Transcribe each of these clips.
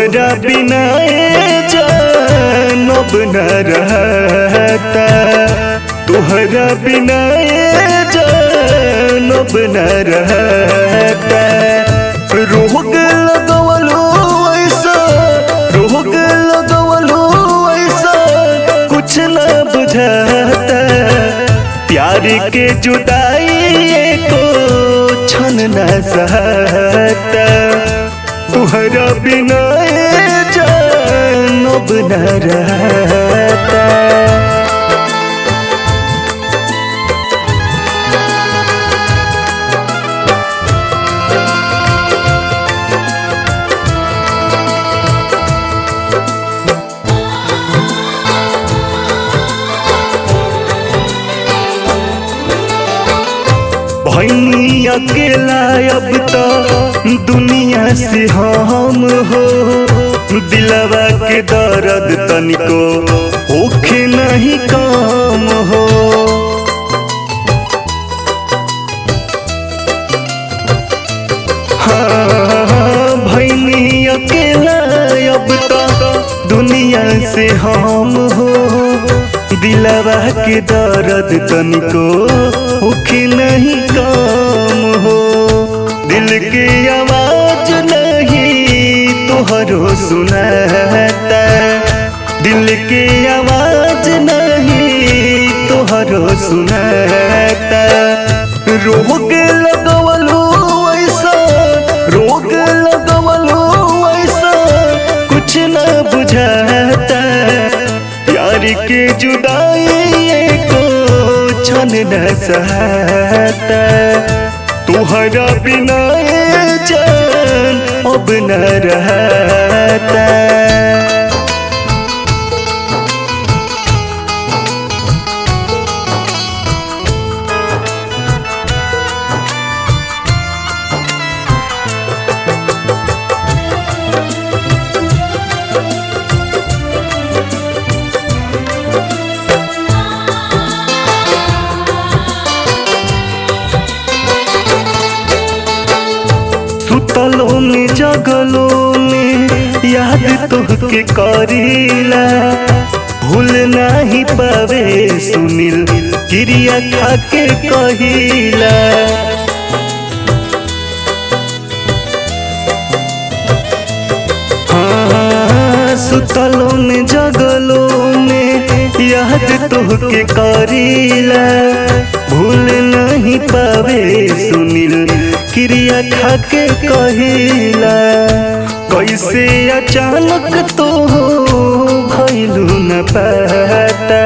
तुहरा बिना जान अब न रहता, तुहरा बिना जान अब न रहता। रोग लगवलो ऐसा, रोग लगवलो ऐसा कुछ न बुझाता। प्यार के जुदाई को छन न सहता, तुहरा बिना जान अब न रहता। भैनी अकेला अब तो दुनिया से हम हो, दिलवा के दर्द तनिको होखे नहीं काम हो। हाँ भैनी अकेला अब तो दुनिया से हम हो, दिलवा के दर्द तनिको होखे नहीं काम हो। दिल की आवाज नहीं तोहरो सुनाता, दिल की आवाज नहीं तोहरो सुनाता। रोग लगवलो ऐसा, रोग लगवलो ऐसा कुछ न बुझाता। प्यार के जुदाई को छन न सहता, तुहरा बिना जान अब न रहता। सुतलों में जगलों में याद तोहके करीला, भूल नहीं पावे सुनील क्रिया खाके कहिला। हाँ सुतलों में जगलों में याद तोहके करीला, भूल नहीं पावे सुनील क्रिया खाके कहिला। कैसे अचानक तो भइलू न पता,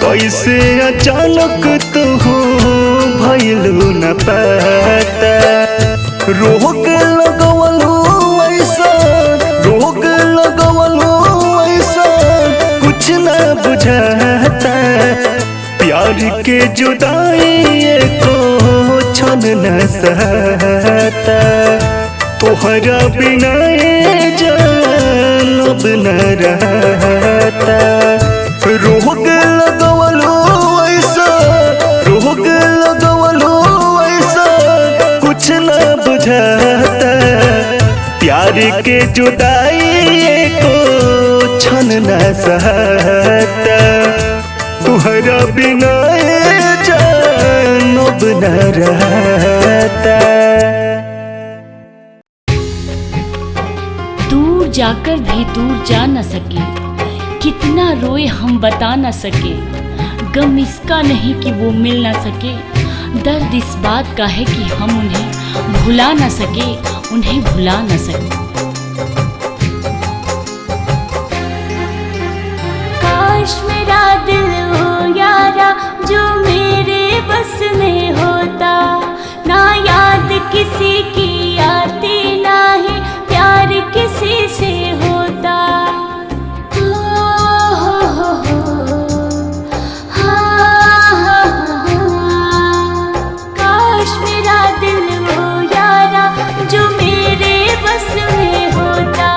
कैसे अचानक तो भइलू न पता। रोग लगवलो ऐसा, रोग लगवलो ऐसा कुछ न बुझाता। प्यार के जुदाई को छन न सहता, तुहरा बिना जान अब न रहता। रोग लगवलो ऐसा, रोग लगवलो ऐसा कुछ न बुझाता। प्यार के जुदाई को छन न सहता, तुहरा बिना जान अब न रहता। दूर जाकर भी दूर जा न सके, कितना रोए हम बता न सके। गम इसका नहीं कि वो मिल न सके, दर्द इस बात का है कि हम उन्हें भुला न सके, उन्हें भुला न सके। काश मेरा दिल हो यारा जो मेरे बस में होता, ना याद किसी की आती ना ही प्यार किसी से होता। काश मेरा दिल हो यारा जो मेरे बस में होता,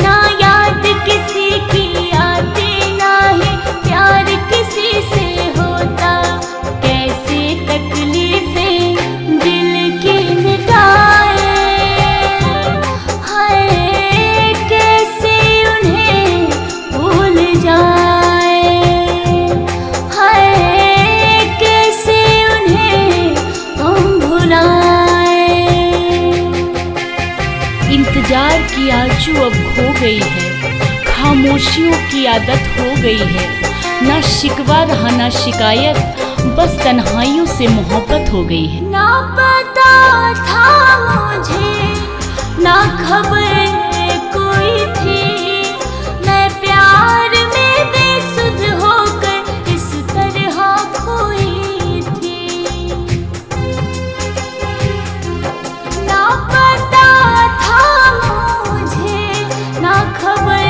ना याद किसी की आती ना ही प्यार किसी से होता। कैसे तकलीफें प्यार की आरज़ू अब खो गई है, खामोशियों की आदत हो गई है। ना शिकवा रहा ना शिकायत, बस तन्हाइयों से मोहब्बत हो गई है। ना पता था मुझे, ना खबर कोई थी, मैं प्यार में बेसुध होकर इस तरह खोई थी। ना पता था मुझे, ना खबर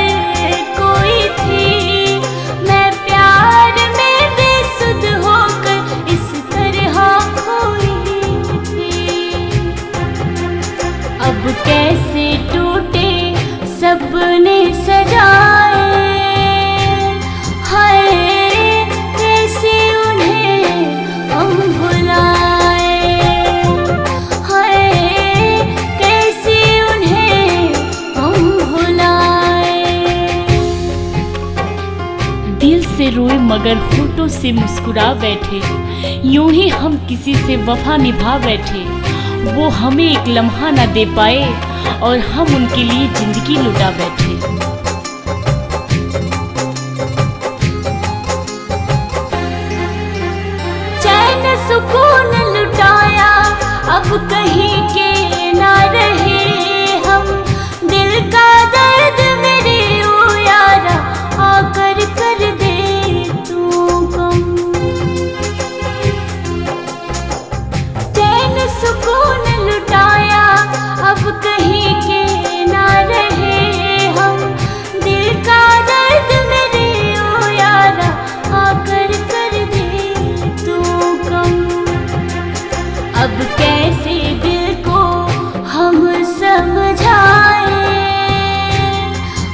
कोई थी, मैं प्यार में बेसुध होकर इस तरह खोई थी। अब कैसे टूटे सपने सजाए, हाय कैसे उन्हें हम भुलाए, हाय कैसे उन्हें हम भुलाए। दिल से रोए मगर होठों से मुस्कुरा बैठे, यूं ही हम किसी से वफा निभा बैठे। वो हमें एक लम्हा न दे पाए और हम उनके लिए जिंदगी लुटा बैठे। चैन सुकून लुटाया अब कहीं के ना रहे हम, दिल का दर्द मेरे ओ यारा आकर कर दे तू कम। चैन सुकून लुटाया अब कहीं के ना रहे हम, दिल का दर्द मेरे ओ यारा आकर कर दे तू कम। अब कैसे दिल को हम समझाएं,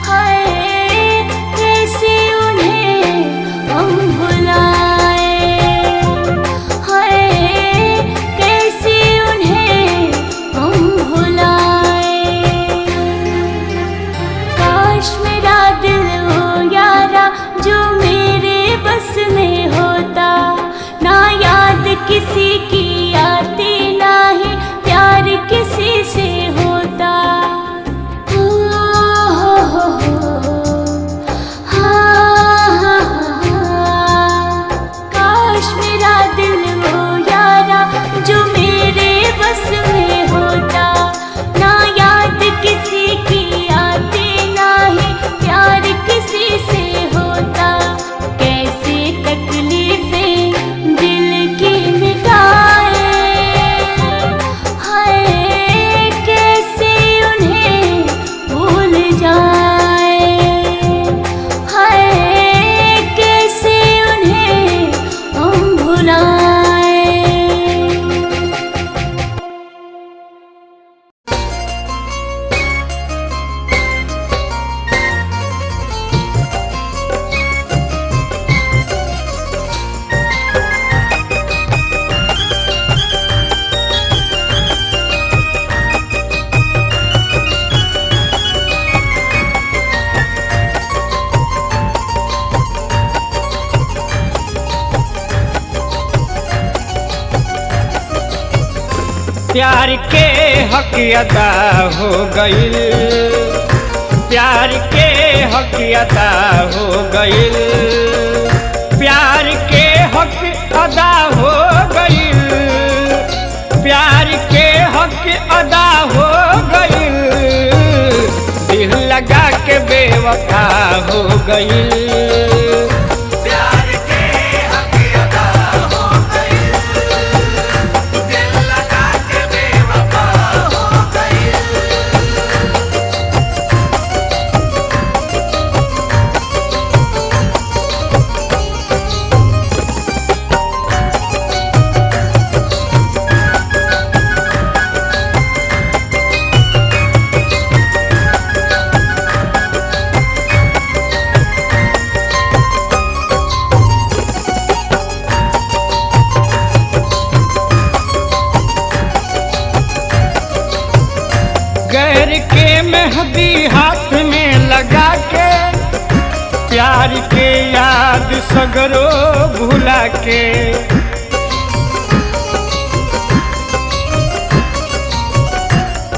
हाय कैसे उन्हें हम भुलाएं, हाय कैसे उन्हें हम भुलाएं। काश मेरा दिल हो यारा जो मेरे बस में होता, ना याद किसी की आती, ना ही प्यार किसी से होता। काश मेरा दिल हो यारा जो मेरे बस में होता, ना याद किसी की आती, ना ही प्यार किसी से होता। कैसे तकलीफें दिल की मिटाए, हाय कैसे उन्हें भूल जाए, हाय कैसे उन्हें हम भुलाएं। प्यार के हक अदा हो गइल, प्यार के हक अदा हो गइल, प्यार के हक अदा हो गइल, प्यार के हक अदा हो गइल, दिल लगा के बेवफा हो गइल। गैर के मेहंदी हाथ में लगा के, प्यार के याद सगरो भुला के,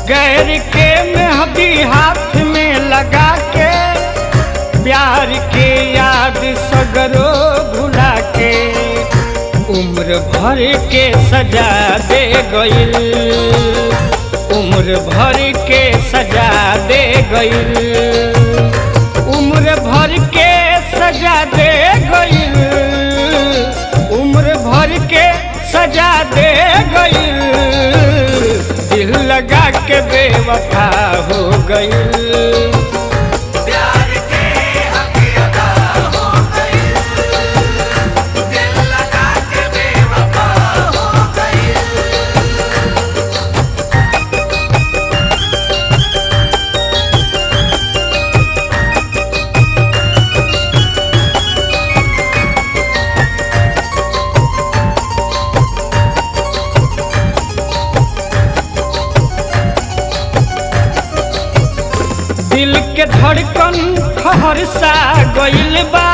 गैर के मेहंदी हाथ में लगा के प्यार के याद सगरो भुला के उम्र भर के सजा दे गइल, उम्र भर के सजा दे गइल, उम्र भर के सजा दे गइल, उम्र भर के सजा दे गइल, दिल लगा के बेवफा हो गइल। दिल के धड़कन ठहर सा गइल बा,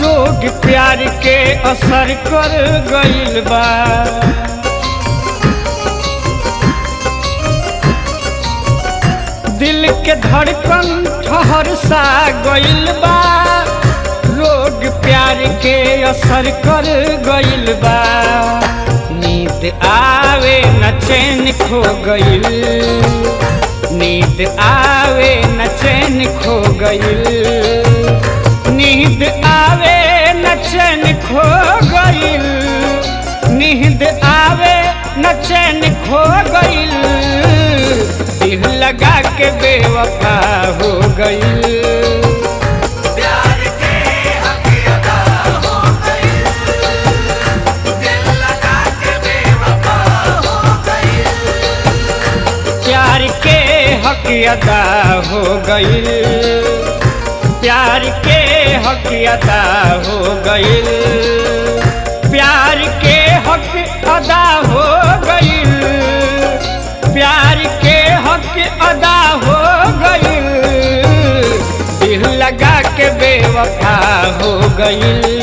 रोग प्यार के असर कर गइल बा। दिल के धड़कन ठहर सा गइल बा, रोग प्यार के असर कर गइल बा। नींद आवे न चैन खो गइल, नींद आवे न चैन खो गइल, नींद आवे न चैन खो गइल, नींद आवे न चैन खो गइल, दिल लगा के बेवफा हो गइल। अदा हो गइल, प्यार के हक अदा हो गइल, प्यार के हक अदा हो गइल, प्यार के हक अदा हो गइल, दिल लगा के बेवफा हो गइल।